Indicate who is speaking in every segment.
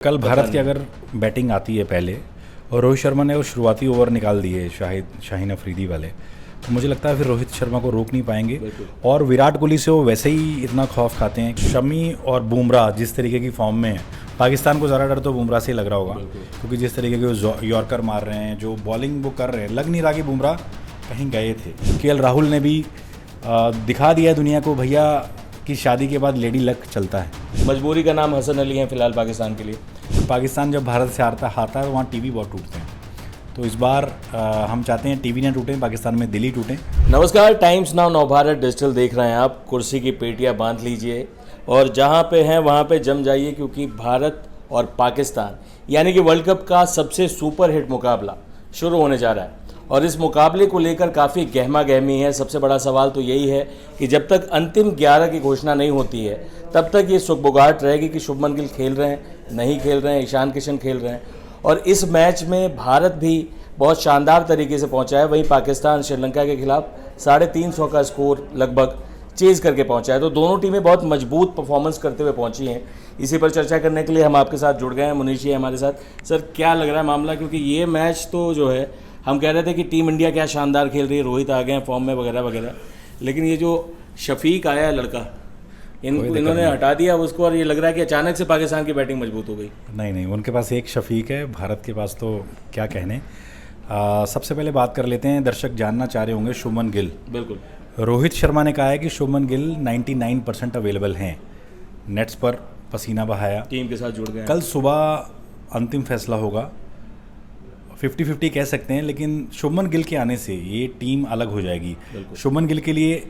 Speaker 1: कल भारत की अगर बैटिंग आती है पहले और रोहित शर्मा ने वो शुरुआती ओवर निकाल दिए शाहीन अफरीदी वाले, तो मुझे लगता है फिर रोहित शर्मा को रोक नहीं पाएंगे और विराट कोहली से वो वैसे ही इतना खौफ खाते हैं। शमी और बुमराह जिस तरीके की फॉर्म में है, पाकिस्तान को ज़्यादा डर तो बुमराह से लग रहा होगा, क्योंकि जिस तरीके के वो यॉर्कर मार रहे हैं, जो बॉलिंग वो कर रहे हैं, लग नहीं रहा कि बुमराह कहीं गए थे। केएल राहुल ने भी दिखा दिया दुनिया को भैया कि शादी के बाद लेडी लक चलता है।
Speaker 2: मजबूरी का नाम हसन अली है फिलहाल पाकिस्तान के लिए।
Speaker 1: पाकिस्तान जब भारत से हारता है तो वहाँ टीवी बहुत टूटते हैं, तो इस बार हम चाहते हैं टीवी ना टूटें, पाकिस्तान में दिल ही टूटें।
Speaker 2: नमस्कार, टाइम्स नाउ नवभारत डिजिटल देख रहे हैं आप। कुर्सी की पेटियां बांध लीजिए और जहां पे हैं वहां पे जम जाइए, क्योंकि भारत और पाकिस्तान यानी कि वर्ल्ड कप का सबसे सुपर हिट मुकाबला शुरू होने जा रहा है और इस मुकाबले को लेकर काफ़ी गहमा गहमी है। सबसे बड़ा सवाल तो यही है कि जब तक अंतिम 11 की घोषणा नहीं होती है तब तक ये सुगबुगाहट रहेगी कि शुभमन गिल खेल रहे हैं, नहीं खेल रहे हैं, ईशान किशन खेल रहे हैं। और इस मैच में भारत भी बहुत शानदार तरीके से पहुंचा है, वहीं पाकिस्तान श्रीलंका के खिलाफ 350 का स्कोर लगभग चेज़ करके पहुंचा है। तो दोनों टीमें बहुत मजबूत परफॉर्मेंस करते हुए पहुंची हैं। इसी पर चर्चा करने के लिए हम आपके साथ जुड़ गए हैं। मुनीश जी हमारे साथ। सर, क्या लग रहा है मामला, क्योंकि ये मैच तो जो है हम कह रहे थे कि टीम इंडिया क्या शानदार खेल रही है, रोहित आ गए हैं फॉर्म में वगैरह वगैरह, लेकिन ये जो शफीक आया है लड़का, इन्होंने हटा दिया उसको और ये लग रहा है कि अचानक से पाकिस्तान की बैटिंग मजबूत हो गई।
Speaker 1: नहीं, उनके पास एक शफीक है, भारत के पास तो क्या कहने। सबसे पहले बात कर लेते हैं, दर्शक जानना चाह रहे होंगे शुभमन गिल।
Speaker 2: बिल्कुल,
Speaker 1: रोहित शर्मा ने कहा है कि शुभमन गिल 99% अवेलेबल हैं, नेट्स पर पसीना बहाया,
Speaker 2: टीम के साथ जुड़ गए।
Speaker 1: कल सुबह अंतिम फैसला होगा। 50-50 कह सकते हैं, लेकिन शुभमन गिल के आने से ये टीम अलग हो जाएगी। शुभमन गिल के लिए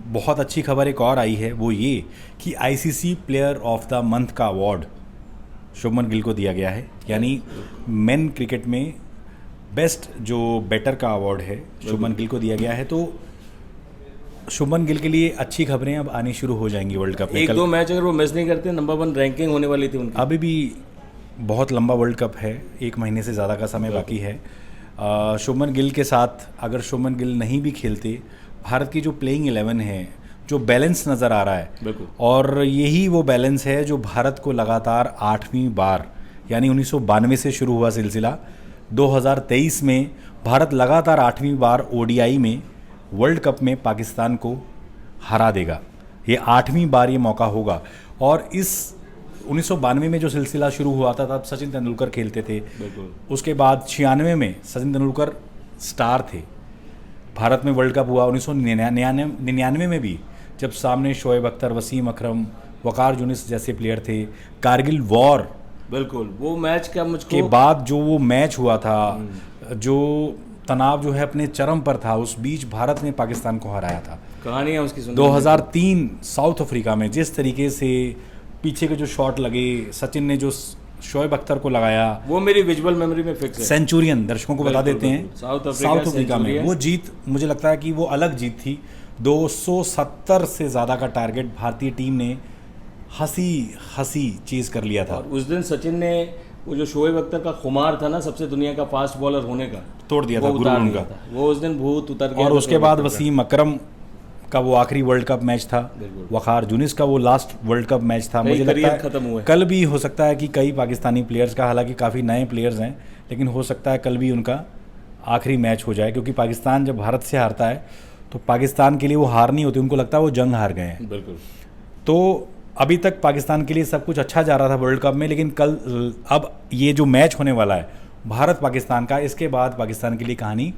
Speaker 1: बहुत अच्छी खबर एक और आई है, वो ये कि ICC player of the month का अवार्ड शुभमन गिल को दिया गया है। यानी मेन क्रिकेट में बेस्ट जो बैटर का अवार्ड है शुभमन गिल को दिया गया है। तो शुभमन गिल के लिए अच्छी खबरें अब आनी शुरू हो जाएंगी वर्ल्ड कप में।
Speaker 2: एक दो मैच अगर वो मिस नहीं करते, नंबर 1 रैंकिंग होने वाली थी उनकी।
Speaker 1: अभी भी बहुत लंबा वर्ल्ड कप है, 1 महीने से ज़्यादा का समय बाकी है। शुभमन गिल के साथ अगर शुभमन गिल नहीं भी खेलते, भारत की जो प्लेइंग 11 है, जो बैलेंस नज़र आ रहा है, और यही वो बैलेंस है जो भारत को लगातार 8वीं बार, यानी 1992 से शुरू हुआ सिलसिला, 2023 में भारत लगातार 8वीं बार ओडीआई में वर्ल्ड कप में पाकिस्तान को हरा देगा। ये 8वीं बार ये मौका होगा। और इस 1992 में जो सिलसिला शुरू हुआ था तब सचिन तेंदुलकर खेलते थे, उसके बाद 96 में सचिन तेंदुलकर स्टार थे। भारत में वर्ल्ड कप हुआ 1999 में भी, जब सामने शोएब अख्तर, वसीम अकरम, वकार यूनिस जैसे प्लेयर थे। कारगिल वॉर,
Speaker 2: बिल्कुल, वो मैच का मुझको
Speaker 1: के बाद जो वो मैच हुआ था, जो तनाव जो है अपने चरम पर था, उस बीच भारत ने पाकिस्तान को हराया था।
Speaker 2: कहानी है उसकी सुन।
Speaker 1: 2003 साउथ अफ्रीका में जिस तरीके से पीछे के जो शॉट लगे, सचिन ने जो शोएब अख्तर को लगाया, वो
Speaker 2: मेरी विजुअल मेमोरी में फिक्स है।
Speaker 1: सेंचुरियन दर्शकों को बता देते हैं, साउथ अफ्रीका में वो जीत, मुझे लगता है कि वो अलग जीत थी। 270 से ज़्यादा का टारगेट भारतीय टीम ने हंसी चीज़ कर लिया था।
Speaker 2: उस दिन सचिन ने वो जो शोएब अख्तर का खुमार था ना सबसे दुनिया का फास्ट बॉलर होने का,
Speaker 1: तोड़ दिया था, गुरूर का।
Speaker 2: वो उस दिन भूत उतर गया।
Speaker 1: और उसके बाद वसीम अकरम का वो आखिरी वर्ल्ड कप मैच था, वकार यूनिस का वो लास्ट वर्ल्ड कप मैच था। मुझे लगता है
Speaker 2: खत्म हुआ।
Speaker 1: कल भी हो सकता है कि कई पाकिस्तानी प्लेयर्स का, हालांकि काफ़ी नए प्लेयर्स हैं, लेकिन हो सकता है कल भी उनका आखिरी मैच हो जाए, क्योंकि पाकिस्तान जब भारत से हारता है तो पाकिस्तान के लिए वो हार नहीं होती, उनको लगता है वो जंग हार गए हैं।
Speaker 2: बिल्कुल।
Speaker 1: तो अभी तक पाकिस्तान के लिए सब कुछ अच्छा जा रहा था वर्ल्ड कप में, लेकिन कल अब ये जो मैच होने वाला है भारत पाकिस्तान का, इसके बाद पाकिस्तान के लिए कहानी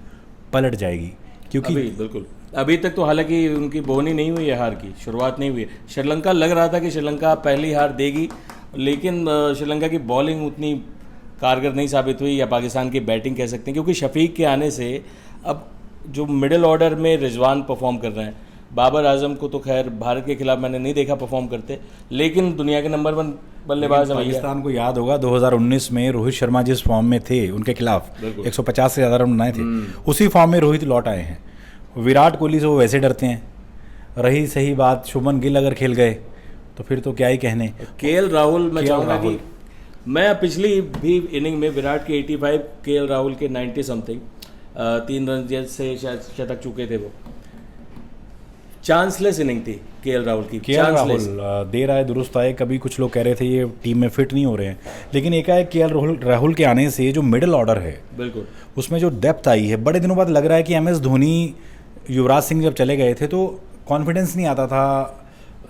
Speaker 1: पलट जाएगी। क्योंकि
Speaker 2: बिल्कुल अभी तक तो हालांकि उनकी बोनी नहीं हुई है, हार की शुरुआत नहीं हुई है। श्रीलंका लग रहा था कि श्रीलंका पहली हार देगी, लेकिन श्रीलंका की बॉलिंग उतनी कारगर नहीं साबित हुई, या पाकिस्तान की बैटिंग कह सकते हैं, क्योंकि शफीक के आने से अब जो मिडिल ऑर्डर में रिजवान परफॉर्म कर रहे हैं। बाबर आजम को तो खैर भारत के खिलाफ मैंने नहीं देखा परफॉर्म करते, लेकिन दुनिया के नंबर 1 बल्लेबाज है।
Speaker 1: पाकिस्तान को याद होगा 2019 में रोहित शर्मा जिस फॉर्म में थे, उनके खिलाफ 150 से ज़्यादा रन बनाए थे, उसी फॉर्म में रोहित लौट आए हैं। विराट कोहली से वो वैसे डरते हैं। रही सही बात, शुभमन गिल अगर खेल गए तो फिर तो क्या ही कहने।
Speaker 2: केएल राहुल, मैं चाहूँगा कि मैं पिछली भी इनिंग में विराट के 85, केएल राहुल के 90 समथिंग, 3 रन से शायद शतक चुके थे वो। चांसलेस इनिंग थी केएल राहुल की।
Speaker 1: KL Rahul
Speaker 2: Chanceless।
Speaker 1: देर आए दुरुस्त आए, कभी कुछ लोग कह रहे थे ये टीम में फिट नहीं हो रहे हैं, लेकिन एकाएक केएल राहुल के आने से जो मिडिल ऑर्डर है
Speaker 2: बिल्कुल।
Speaker 1: उसमें जो डेप्थ आई है, बड़े दिनों बाद लग रहा है कि एमएस धोनी, युवराज सिंह जब चले गए थे तो कॉन्फिडेंस नहीं आता था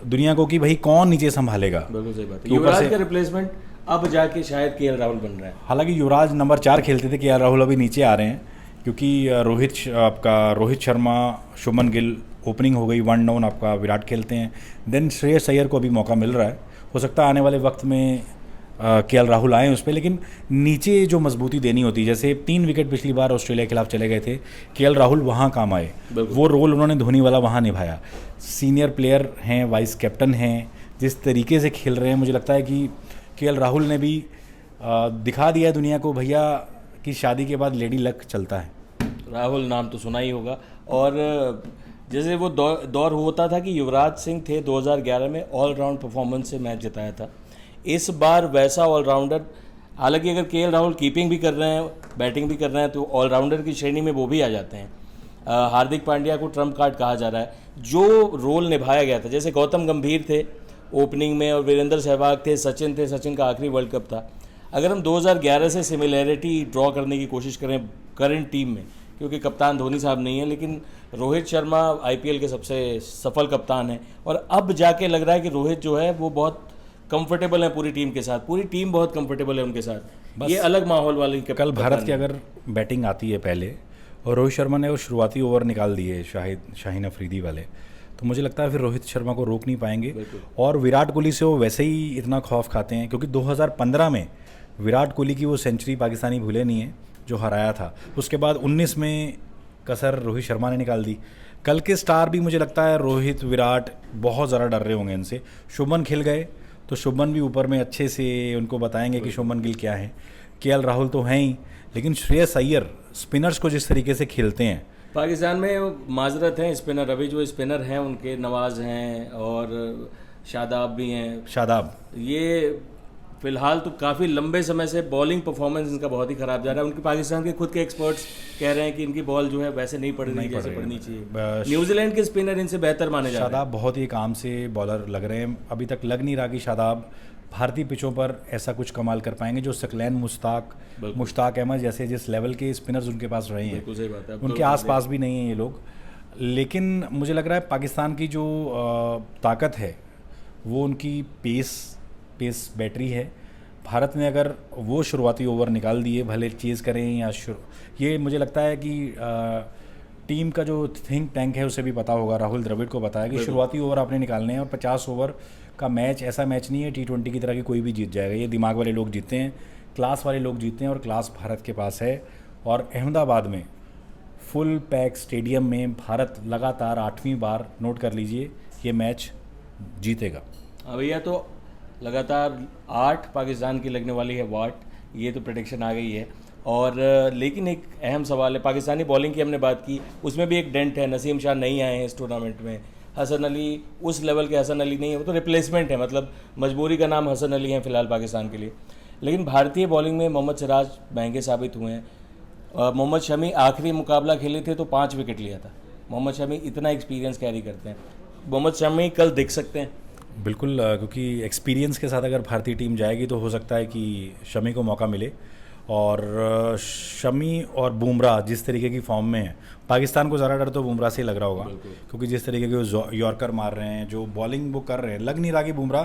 Speaker 1: दुनिया को कि भाई कौन नीचे संभालेगा।
Speaker 2: बिल्कुल सही बात है।
Speaker 1: तो ऊपर
Speaker 2: युवराज
Speaker 1: से-
Speaker 2: का रिप्लेसमेंट अब जाके शायद केएल राहुल बन रहा है।
Speaker 1: हालांकि युवराज नंबर 4 खेलते थे, केएल राहुल अभी नीचे आ रहे हैं क्योंकि रोहित शर्मा, शुभमन गिल, ओपनिंग हो गई, 1 डाउन आपका विराट खेलते हैं, देन श्रेयस अय्यर को अभी मौका मिल रहा है। हो सकता है आने वाले वक्त में केएल राहुल आए उस पर, लेकिन नीचे जो मजबूती देनी होती है, जैसे 3 विकेट पिछली बार ऑस्ट्रेलिया के खिलाफ चले गए थे, केएल राहुल वहाँ काम आए, वो रोल उन्होंने धोनी वाला वहाँ निभाया। सीनियर प्लेयर हैं, वाइस कैप्टन हैं, जिस तरीके से खेल रहे हैं, मुझे लगता है कि केएल राहुल ने भी दिखा दिया है दुनिया को भैया कि शादी के बाद लेडी लक चलता है।
Speaker 2: राहुल नाम तो सुना ही होगा। और जैसे वो दौर होता था कि युवराज सिंह थे 2011 में, ऑलराउंड परफॉर्मेंस से मैच जिताया था। इस बार वैसा ऑलराउंडर, हालांकि अगर केएल राहुल कीपिंग भी कर रहे हैं, बैटिंग भी कर रहे हैं, तो ऑलराउंडर की श्रेणी में वो भी आ जाते हैं। हार्दिक पांड्या को ट्रम्प कार्ड कहा जा रहा है। जो रोल निभाया गया था, जैसे गौतम गंभीर थे ओपनिंग में और वीरेंद्र सहवाग थे, सचिन का आखिरी वर्ल्ड कप था। अगर हम 2011 से सिमिलैरिटी ड्रॉ करने की कोशिश करें करंट टीम में, क्योंकि कप्तान धोनी साहब नहीं है, लेकिन रोहित शर्मा आईपीएल के सबसे सफल कप्तान हैं, और अब जाके लग रहा है कि रोहित जो है वो बहुत कंफर्टेबल है पूरी टीम के साथ, पूरी टीम बहुत कंफर्टेबल है उनके साथ। ये अलग माहौल वाली
Speaker 1: कल भारत की अगर बैटिंग आती है पहले और रोहित शर्मा ने वो शुरुआती ओवर निकाल दिए शाहीन अफरीदी वाले, तो मुझे लगता है फिर रोहित शर्मा को रोक नहीं पाएंगे। और विराट कोहली से वो वैसे ही इतना खौफ खाते हैं, क्योंकि 2015 में विराट कोहली की वो सेंचुरी पाकिस्तानी भूले नहीं है जो हराया था, उसके बाद 19 में कसर रोहित शर्मा ने निकाल दी। कल के स्टार भी मुझे लगता है रोहित, विराट बहुत ज़्यादा डर रहे होंगे इनसे। शुभमन खेल गए तो शुभमन भी ऊपर में अच्छे से उनको बताएंगे कि शुभमन गिल क्या है। केएल राहुल तो हैं ही, लेकिन श्रेयस अय्यर स्पिनर्स को जिस तरीके से खेलते हैं,
Speaker 2: पाकिस्तान में माजरत हैं स्पिनर, अभी जो स्पिनर हैं उनके नवाज हैं और शादाब भी हैं।
Speaker 1: शादाब
Speaker 2: ये फिलहाल तो काफ़ी लंबे समय से बॉलिंग परफॉर्मेंस इनका बहुत ही ख़राब जा रहा है। उनके पाकिस्तान के खुद के एक्सपर्ट्स कह रहे हैं कि इनकी बॉल जो है वैसे नहीं पड़ रही जैसे पड़नी चाहिए। न्यूजीलैंड के स्पिनर इनसे बेहतर माने जा रहे हैं।
Speaker 1: शादाब बहुत ही काम से बॉलर लग रहे हैं, अभी तक लग नहीं रहा कि शादाब भारतीय पिचों पर ऐसा कुछ कमाल कर पाएंगे जो सकलैन, मुश्ताक अहमद जैसे जिस लेवल के स्पिनर्स उनके पास रहे हैं,
Speaker 2: सही बात है,
Speaker 1: उनके आसपास भी नहीं हैं ये लोग। लेकिन मुझे लग रहा है पाकिस्तान की जो ताकत है वो उनकी पेस बैटरी है। भारत ने अगर वो शुरुआती ओवर निकाल दिए, भले चेज़ करें या ये मुझे लगता है कि टीम का जो थिंक टैंक है उसे भी पता होगा, राहुल द्रविड़ को पता है कि शुरुआती ओवर आपने निकालने हैं, और 50 ओवर का मैच ऐसा मैच नहीं है T20 की तरह की कोई भी जीत जाएगा। ये दिमाग वाले लोग जीतते हैं, क्लास वाले लोग जीतते हैं, और क्लास भारत के पास है। और अहमदाबाद में फुल पैक स्टेडियम में भारत लगातार 8वीं बार, नोट कर लीजिए, ये मैच जीतेगा।
Speaker 2: हाँ भैया, तो लगातार 8 पाकिस्तान की लगने वाली है वाट, ये तो प्रेडिक्शन आ गई है। और लेकिन एक अहम सवाल है, पाकिस्तानी बॉलिंग की हमने बात की, उसमें भी एक डेंट है। नसीम शाह नहीं आए हैं इस टूर्नामेंट में, हसन अली उस लेवल के हसन अली नहीं है, वो तो रिप्लेसमेंट है, मतलब मजबूरी का नाम हसन अली हैं फ़िलहाल पाकिस्तान के लिए। लेकिन भारतीय बॉलिंग में मोहम्मद सिराज महंगे साबित हुए हैं। मोहम्मद शमी आखिरी मुकाबला खेले थे तो 5 विकेट लिया था। मोहम्मद शमी इतना एक्सपीरियंस कैरी करते हैं, मोहम्मद शमी कल दिख सकते हैं।
Speaker 1: बिल्कुल, क्योंकि एक्सपीरियंस के साथ अगर भारतीय टीम जाएगी तो हो सकता है कि शमी को मौका मिले। और शमी और बुमराह जिस तरीके की फॉर्म में है, पाकिस्तान को ज़्यादा डर तो बुमराह से ही लग रहा होगा, क्योंकि जिस तरीके के वो यॉर्कर मार रहे हैं, जो बॉलिंग वो कर रहे हैं, लग नहीं रहा कि बुमराह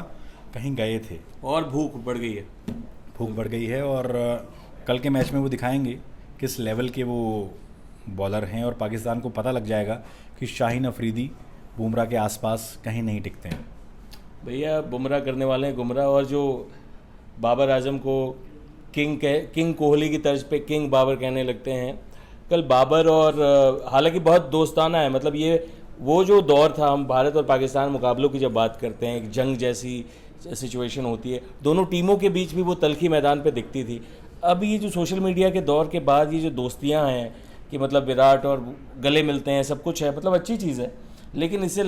Speaker 1: कहीं गए थे।
Speaker 2: और भूख बढ़ गई है,
Speaker 1: और कल के मैच में वो दिखाएंगे किस लेवल के वो बॉलर हैं, और पाकिस्तान को पता लग जाएगा कि शाहीन अफरीदी बुमराह के आसपास कहीं नहीं टिकते हैं।
Speaker 2: भैया बुमराह करने वाले हैं गुमराह, और जो बाबर आजम को किंग कोहली की तर्ज पे किंग बाबर कहने लगते हैं। कल बाबर और हालांकि बहुत दोस्ताना है, मतलब ये वो जो दौर था, हम भारत और पाकिस्तान मुकाबलों की जब बात करते हैं, एक जंग जैसी सिचुएशन होती है, दोनों टीमों के बीच भी वो तलखी मैदान पे दिखती थी। अब ये जो सोशल मीडिया के दौर के बाद ये जो दोस्तियां हैं कि मतलब विराट और गले मिलते हैं, सब कुछ है, मतलब अच्छी चीज़ है, लेकिन इससे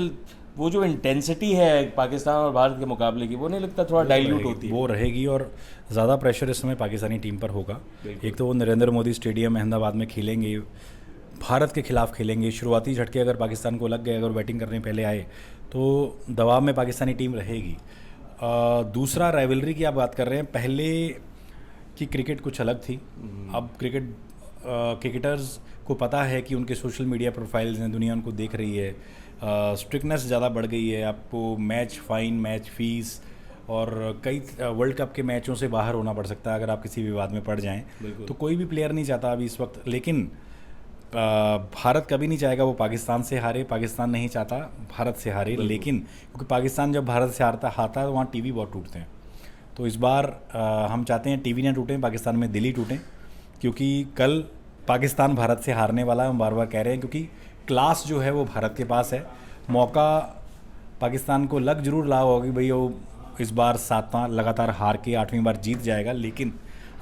Speaker 2: वो जो इंटेंसिटी है पाकिस्तान और भारत के मुकाबले की, वो नहीं लगता थोड़ा डाइल्यूट होती है?
Speaker 1: वो रहेगी, और ज़्यादा प्रेशर इस समय पाकिस्तानी टीम पर होगा। एक तो वो नरेंद्र मोदी स्टेडियम अहमदाबाद में खेलेंगे, भारत के खिलाफ खेलेंगे। शुरुआती झटके अगर पाकिस्तान को लग गए, अगर बैटिंग करने पहले आए तो दबाव में पाकिस्तानी टीम रहेगी। दूसरा, राइवलरी की आप बात कर रहे हैं, पहले की क्रिकेट कुछ अलग थी। अब क्रिकेटर्स को पता है कि उनके सोशल मीडिया प्रोफाइल्स हैं, दुनिया उनको देख रही है, स्ट्रिक्टनेस ज़्यादा बढ़ गई है। आपको मैच फाइन, मैच फीस और कई वर्ल्ड कप के मैचों से बाहर होना पड़ सकता है अगर आप किसी विवाद में पड़ जाएं। तो कोई भी प्लेयर नहीं चाहता अभी इस वक्त, लेकिन भारत कभी नहीं चाहेगा वो पाकिस्तान से हारे, पाकिस्तान नहीं चाहता भारत से हारे। लेकिन क्योंकि हार जब भारत से हारता है तो वहाँ टीवी बहुत टूटते हैं। तो इस बार हम चाहते हैं टीवी ना टूटें, पाकिस्तान में दिल ही टूटें, क्योंकि कल पाकिस्तान भारत से हारने वाला है। हम बार बार कह रहे हैं क्योंकि क्लास जो है वो भारत के पास है। मौका पाकिस्तान को लग जरूर रहा होगा कि भाई वो इस बार 7वां लगातार हार के 8वीं बार जीत जाएगा, लेकिन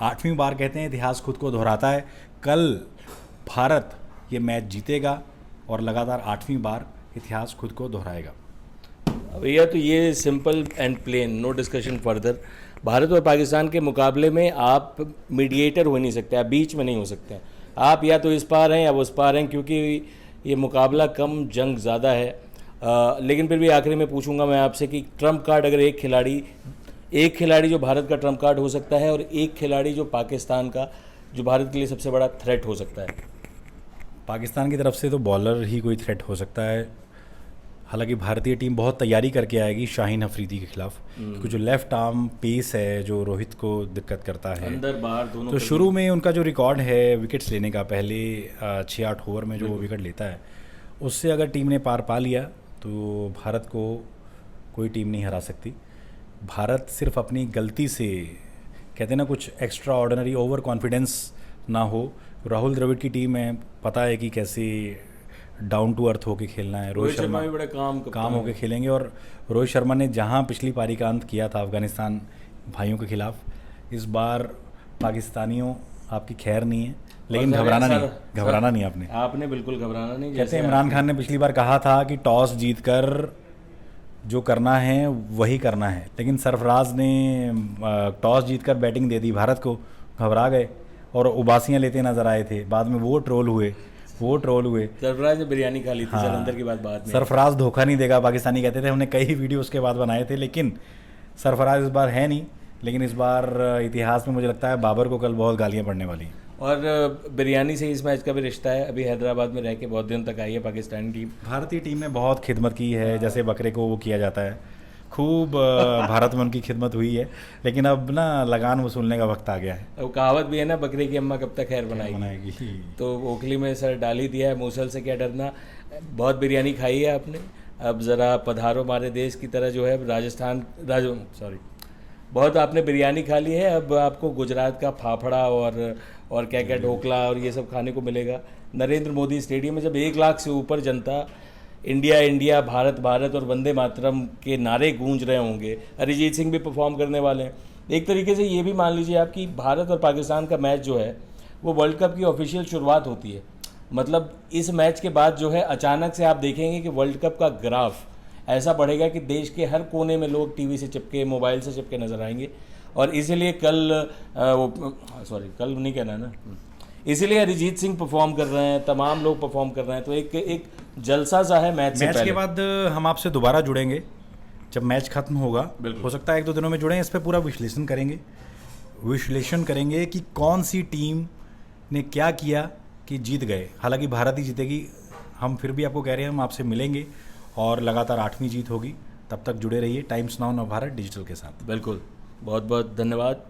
Speaker 1: 8वीं बार कहते हैं इतिहास खुद को दोहराता है। कल भारत ये मैच जीतेगा और लगातार 8वीं बार इतिहास खुद को दोहराएगा।
Speaker 2: भैया तो ये simple and plain, no discussion further. Bharat और पाकिस्तान के मुकाबले में आप मीडिएटर हो नहीं सकते, आप बीच में नहीं हो सकते। आप या तो इस पार हैं या उस पार हैं, क्योंकि ये मुकाबला कम, जंग ज़्यादा है। लेकिन फिर भी आखिरी में पूछूंगा मैं आपसे कि ट्रम्प कार्ड, अगर एक खिलाड़ी जो भारत का ट्रम्प कार्ड हो सकता है और एक खिलाड़ी जो पाकिस्तान का, जो भारत के लिए सबसे बड़ा थ्रेट हो सकता है।
Speaker 1: पाकिस्तान की तरफ से तो बॉलर ही कोई थ्रेट हो सकता है। हालांकि भारतीय टीम बहुत तैयारी करके आएगी शाहीन अफरीदी के खिलाफ, क्योंकि जो लेफ्ट आर्म पेस है जो रोहित को दिक्कत करता है
Speaker 2: अंदर बाहर दोनों।
Speaker 1: तो शुरू में उनका जो रिकॉर्ड है विकेट्स लेने का, पहले 6-8 ओवर में जो वो विकेट लेता है, उससे अगर टीम ने पार पा लिया तो भारत को कोई टीम नहीं हरा सकती। भारत सिर्फ अपनी गलती से, कहते हैं ना, कुछ एक्स्ट्रा ऑर्डिनरी ओवर कॉन्फिडेंस ना हो। राहुल द्रविड़ की टीम है, पता है कि कैसे डाउन टू अर्थ होके खेलना है। रोहित शर्मा
Speaker 2: भी बड़े काम
Speaker 1: होके खेलेंगे। और रोहित शर्मा ने जहां पिछली पारी का अंत किया था अफगानिस्तान भाइयों के खिलाफ, इस बार पाकिस्तानियों आपकी खैर नहीं है। लेकिन घबराना नहीं
Speaker 2: आपने बिल्कुल घबराना नहीं।
Speaker 1: कहते हैं इमरान खान ने पिछली बार कहा था कि टॉस जीतकर जो करना है वही करना है, लेकिन सरफराज ने टॉस जीतकर बैटिंग दे दी भारत को, घबरा गए और उबासियां लेते नजर आए थे। बाद में वो ट्रोल हुए।
Speaker 2: सरफराज ने बिरयानी खा ली थी। जलंधर की बात बाद में।
Speaker 1: सरफराज धोखा नहीं देगा, पाकिस्तानी कहते थे। हमने कई वीडियो उसके बाद बनाए थे, लेकिन सरफराज इस बार है नहीं। लेकिन इस बार इतिहास में मुझे लगता है बाबर को कल बहुत गालियां पड़ने वाली हैं।
Speaker 2: और बिरयानी से इस मैच का भी रिश्ता है। अभी हैदराबाद में रह के बहुत दिन तक आई है पाकिस्तानी टीम।
Speaker 1: भारतीय टीम ने बहुत खिदमत की है, जैसे बकरे को वो किया जाता है, खूब भारत में उनकी खिदमत हुई है। लेकिन अब ना लगान वसूलने का वक्त आ गया है।
Speaker 2: वो कहावत भी है ना, बकरे की अम्मा कब तक खैर बनाएगी। तो ओखली में सर डाल ही दिया है, मूसल से क्या डरना। बहुत बिरयानी खाई है आपने, अब ज़रा पधारो हमारे देश की तरह, जो है बहुत आपने बिरयानी खा ली है। अब आपको गुजरात का फाफड़ा और क्या ढोकला और ये सब खाने को मिलेगा। नरेंद्र मोदी स्टेडियम में जब 1 लाख से ऊपर जनता इंडिया इंडिया, भारत भारत और वंदे मातरम के नारे गूंज रहे होंगे, अरिजीत सिंह भी परफॉर्म करने वाले हैं। एक तरीके से ये भी मान लीजिए आप कि भारत और पाकिस्तान का मैच जो है वो वर्ल्ड कप की ऑफिशियल शुरुआत होती है। मतलब इस मैच के बाद जो है अचानक से आप देखेंगे कि वर्ल्ड कप का ग्राफ ऐसा बढ़ेगा कि देश के हर कोने में लोग टीवी से चिपके, मोबाइल से चिपके नजर आएंगे। और इसीलिए कल नहीं कहना है ना, इसीलिए अरिजीत सिंह परफॉर्म कर रहे हैं, तमाम लोग परफॉर्म कर रहे हैं। तो एक जलसा सा है मैच से पहले।
Speaker 1: के बाद हम आपसे दोबारा जुड़ेंगे जब मैच खत्म होगा। हो सकता है 1-2 दिनों में जुड़ें, इस पर पूरा विश्लेषण करेंगे कि कौन सी टीम ने क्या किया कि जीत गए। हालांकि भारत ही जीतेगी, हम फिर भी आपको कह रहे हैं, हम आपसे मिलेंगे और लगातार 8वीं जीत होगी। तब तक जुड़े रहिए टाइम्स नाउ नवभारत डिजिटल के साथ।
Speaker 2: बिल्कुल, बहुत बहुत धन्यवाद।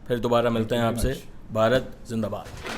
Speaker 2: फिर दोबारा मिलते हैं आपसे। भारत जिंदाबाद।